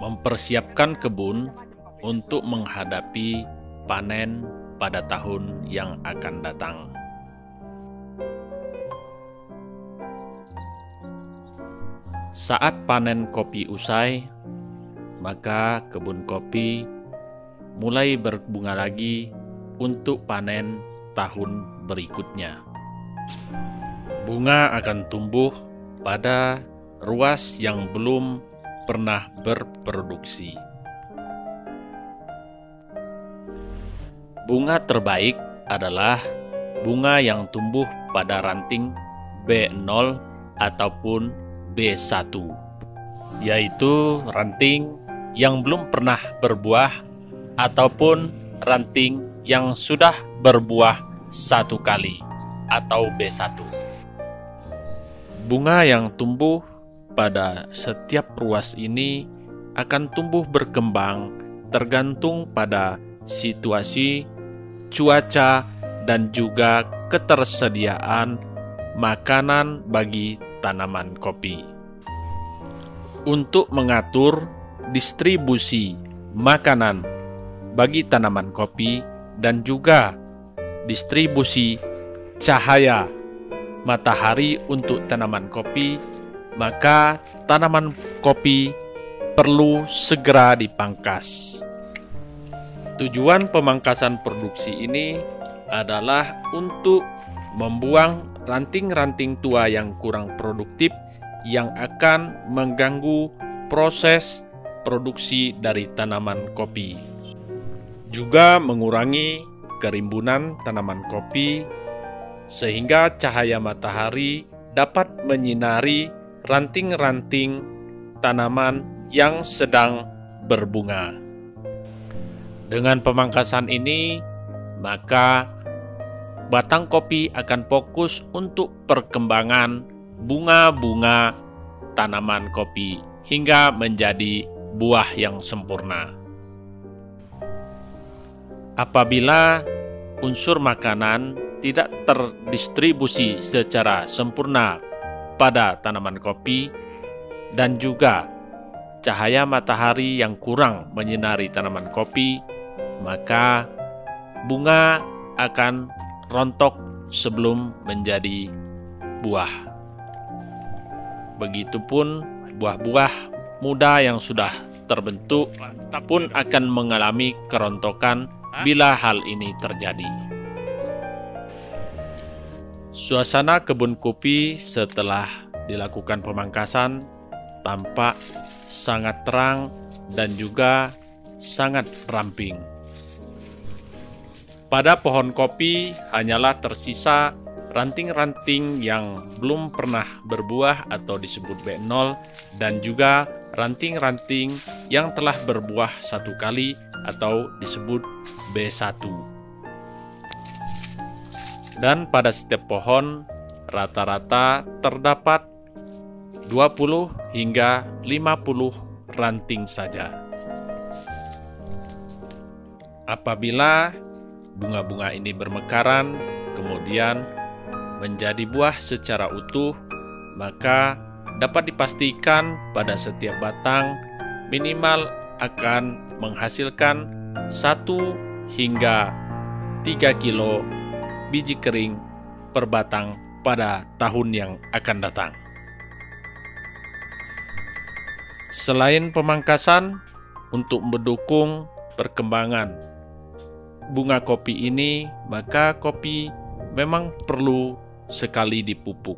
mempersiapkan kebun untuk menghadapi panen pada tahun yang akan datang. Saat panen kopi usai, maka kebun kopi mulai berbunga lagi untuk panen tahun berikutnya. Bunga akan tumbuh pada ruas yang belum pernah berproduksi. Bunga terbaik adalah bunga yang tumbuh pada ranting B0 ataupun B1, yaitu ranting yang belum pernah berbuah ataupun ranting yang sudah berbuah satu kali atau B1. Bunga yang tumbuh pada setiap ruas ini akan tumbuh berkembang tergantung pada situasi, cuaca, dan juga ketersediaan makanan bagi tanaman kopi. Untuk mengatur distribusi makanan bagi tanaman kopi dan juga distribusi cahaya matahari untuk tanaman kopi, maka tanaman kopi perlu segera dipangkas. Tujuan pemangkasan produksi ini adalah untuk membuang ranting-ranting tua yang kurang produktif yang akan mengganggu proses produksi dari tanaman kopi. Juga mengurangi kerimbunan tanaman kopi sehingga cahaya matahari dapat menyinari ranting-ranting tanaman yang sedang berbunga. Dengan pemangkasan ini, maka batang kopi akan fokus untuk perkembangan bunga-bunga tanaman kopi hingga menjadi buah yang sempurna. Apabila unsur makanan tidak terdistribusi secara sempurna pada tanaman kopi dan juga cahaya matahari yang kurang menyinari tanaman kopi, maka bunga akan rontok sebelum menjadi buah. Begitupun buah-buah muda yang sudah terbentuk pun akan mengalami kerontokan bila hal ini terjadi. Suasana kebun kopi setelah dilakukan pemangkasan tampak sangat terang dan juga sangat ramping. Pada pohon kopi hanyalah tersisa ranting-ranting yang belum pernah berbuah atau disebut B0 dan juga ranting-ranting yang telah berbuah satu kali atau disebut B1. Dan pada setiap pohon rata-rata terdapat 20 hingga 50 ranting saja. Apabila bunga-bunga ini bermekaran, kemudian menjadi buah secara utuh, maka dapat dipastikan pada setiap batang minimal akan menghasilkan 1 hingga 3 kilo biji kering per batang pada tahun yang akan datang. Selain pemangkasan, untuk mendukung perkembangan bunga kopi ini, maka kopi memang perlu sekali dipupuk.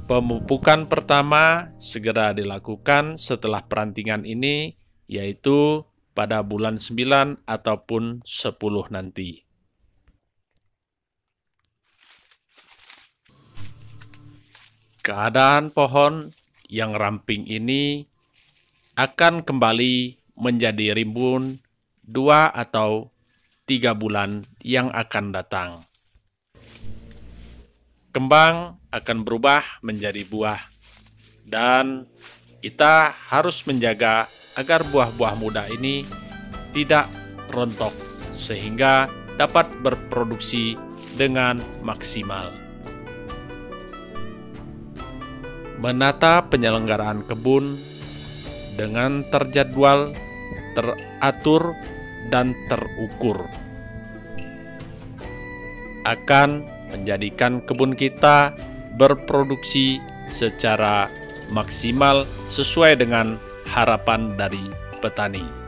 Pemupukan pertama segera dilakukan setelah perantingan ini, yaitu pada bulan 9 ataupun 10 nanti. Keadaan pohon yang ramping ini akan kembali menjadi rimbun 2 atau 3 bulan yang akan datang. Kembang akan berubah menjadi buah, dan kita harus menjaga agar buah-buah muda ini tidak rontok sehingga dapat berproduksi dengan maksimal. Menata penyelenggaraan kebun dengan terjadwal, teratur, dan terukur akan menjadikan kebun kita berproduksi secara maksimal sesuai dengan harapan dari petani.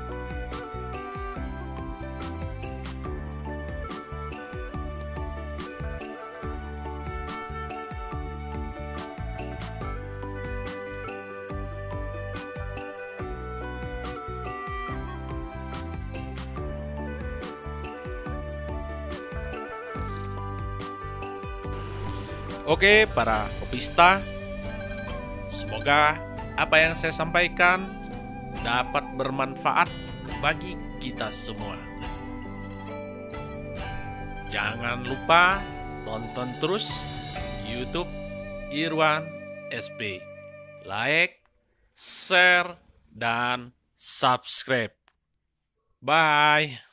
Oke, para kopista, semoga apa yang saya sampaikan dapat bermanfaat bagi kita semua. Jangan lupa tonton terus YouTube Irwan SP. Like, share, dan subscribe. Bye.